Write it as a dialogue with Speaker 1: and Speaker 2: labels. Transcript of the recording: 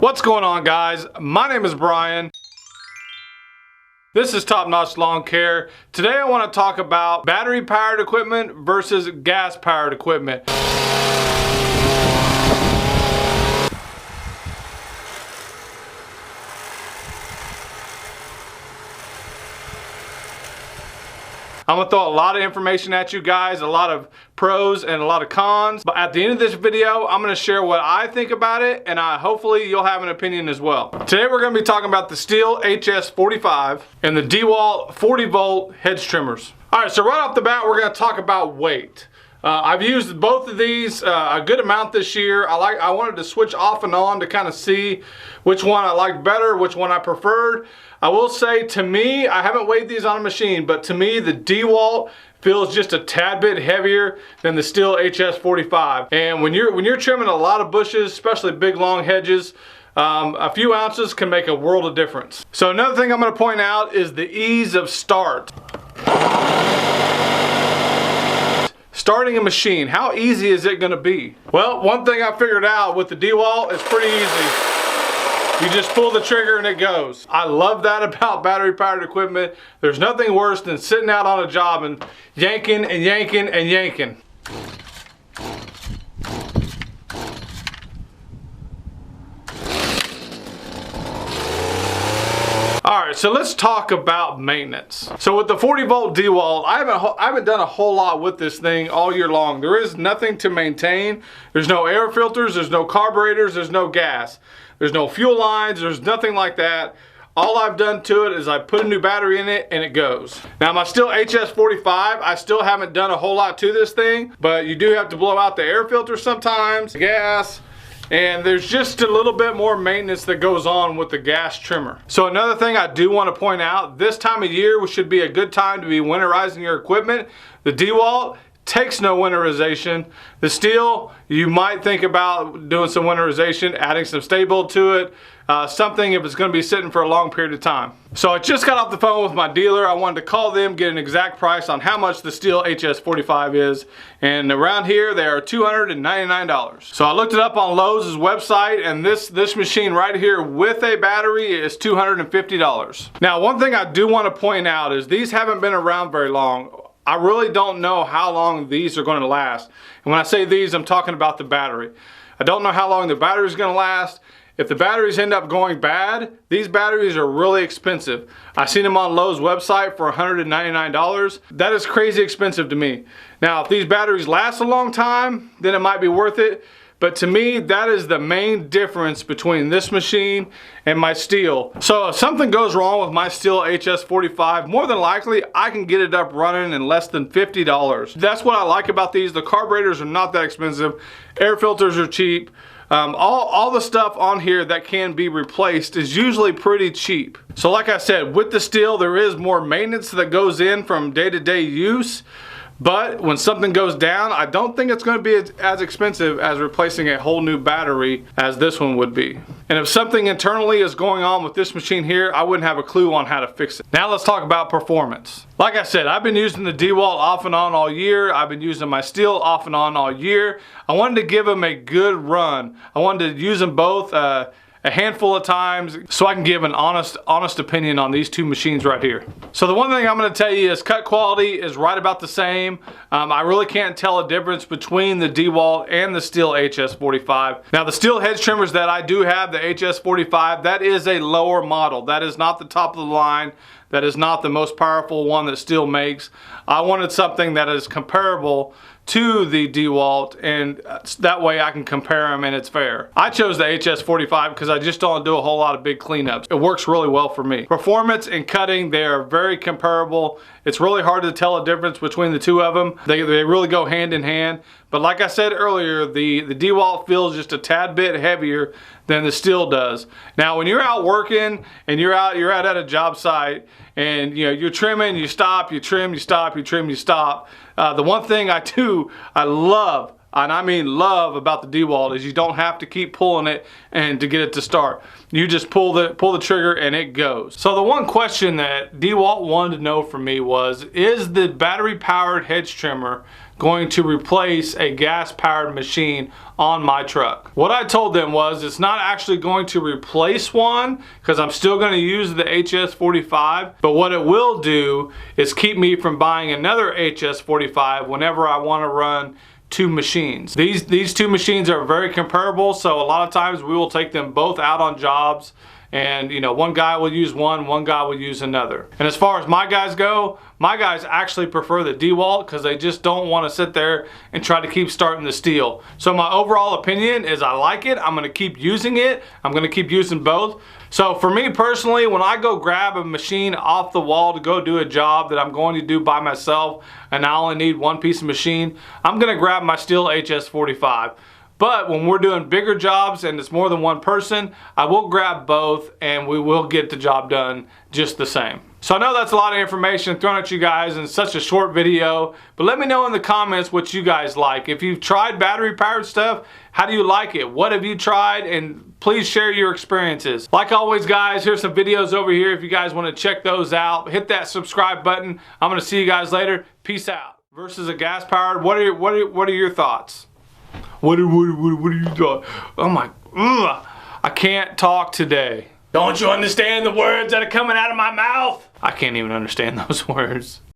Speaker 1: What's going on, guys? My name is Brian. This is Top Notch Lawn Care. Today I want to talk about battery powered equipment versus gas powered equipment. I'm gonna throw a lot of information at you guys, a lot of pros and a lot of cons. But at the end of this video, I'm gonna share what I think about it, and hopefully you'll have an opinion as well. Today we're gonna be talking about the Stihl HS45 and the Dewalt 40-volt hedge trimmers. All right, so right off the bat, we're gonna talk about weight. I've used both of these a good amount this year. I wanted to switch off and on to kind of see which one I liked better, which one I preferred. I will say, to me, I haven't weighed these on a machine, but to me the Dewalt feels just a tad bit heavier than the Stihl HS45. And when you're trimming a lot of bushes, especially big long hedges, a few ounces can make a world of difference. So another thing I'm going to point out is the ease of start. Starting a machine, how easy is it going to be? Well, one thing I figured out with the Dewalt is pretty easy. You just pull the trigger and it goes. I love that about battery powered equipment. There's nothing worse than sitting out on a job and yanking and yanking and yanking. Alright, so let's talk about maintenance. So with the 40-volt Dewalt, I haven't done a whole lot with this thing all year long. There is nothing to maintain. There's no air filters, there's no carburetors, there's no gas. There's no fuel lines, there's nothing like that. All I've done to it is I put a new battery in it and it goes. Now my Stihl HS45, I still haven't done a whole lot to this thing, but you do have to blow out the air filter sometimes, gas, and there's just a little bit more maintenance that goes on with the gas trimmer. So another thing I do want to point out, this time of year should be a good time to be winterizing your equipment. The Dewalt takes no winterization. The Stihl, you might think about doing some winterization, adding some Stihl to it, something if it's going to be sitting for a long period of time. So I just got off the phone with my dealer. I wanted to call them, get an exact price on how much the Stihl HS45 is, and around here they are $299. So I looked it up on Lowe's website, and this machine right here with a battery is $250. Now one thing I do want to point out is these haven't been around very long. I really don't know how long these are going to last. And when I say these, I'm talking about the battery. I don't know how long the battery is going to last. If the batteries end up going bad, these batteries are really expensive. I seen them on Lowe's website for $199. That is crazy expensive to me. Now, if these batteries last a long time, then it might be worth it. But to me, that is the main difference between this machine and my Stihl. So if something goes wrong with my Stihl HS45, more than likely I can get it up running in less than $50. That's what I like about these. The carburetors are not that expensive. Air filters are cheap. All the stuff on here that can be replaced is usually pretty cheap. So like I said, with the Stihl, there is more maintenance that goes in from day-to-day use. But when something goes down, I don't think it's going to be as expensive as replacing a whole new battery as this one would be. And if something internally is going on with this machine here, I wouldn't have a clue on how to fix it. Now let's talk about performance. Like I said, I've been using the Dewalt off and on all year. I've been using my Stihl off and on all year. I wanted to give them a good run. I wanted to use them both a handful of times so I can give an honest opinion on these two machines right here. So the one thing I'm going to tell you is cut quality is right about the same. I really can't tell a difference between the Dewalt and the Stihl HS45. Now the Stihl hedge trimmers that I do have, the HS45, that is a lower model. That is not the top of the line. That is not the most powerful one that Stihl makes. I wanted something that is comparable to the Dewalt, and that way I can compare them and it's fair. I chose the HS45 because I just don't do a whole lot of big cleanups. It works really well for me. Performance and cutting, they are very comparable. It's really hard to tell a difference between the two of them. They really go hand in hand. But like I said earlier, the Dewalt feels just a tad bit heavier than the Stihl does. Now when you're out working and you're out at a job site and you're trimming, you stop, you trim, you stop, you trim, you stop. The one thing I love, and I mean love, about the Dewalt is you don't have to keep pulling it and to get it to start. You just pull the trigger and it goes. So the one question that Dewalt wanted to know from me was, is the battery powered hedge trimmer going to replace a gas-powered machine on my truck. What I told them was it's not actually going to replace one because I'm still going to use the HS45, but what it will do is keep me from buying another HS45 whenever I want to run two machines. These two machines are very comparable, so a lot of times we will take them both out on jobs, and you know, one guy will use one guy will use another. And as far as my guys go, my guys actually prefer the Dewalt because they just don't want to sit there and try to keep starting the Stihl. So my overall opinion is I like it. I'm going to keep using it. I'm going to keep using both. So for me personally, when I go grab a machine off the wall to go do a job that I'm going to do by myself and I only need one piece of machine, I'm going to grab my Stihl HS45. But when we're doing bigger jobs and it's more than one person, I will grab both and we will get the job done just the same. So I know that's a lot of information thrown at you guys in such a short video, but let me know in the comments what you guys like. If you've tried battery powered stuff, how do you like it? What have you tried? And please share your experiences. Like always guys, here's some videos over here if you guys want to check those out. Hit that subscribe button. I'm going to see you guys later. Peace out. Versus a gas powered, what are your thoughts? What are you doing? Oh my, I can't talk today. Don't you understand the words that are coming out of my mouth? I can't even understand those words.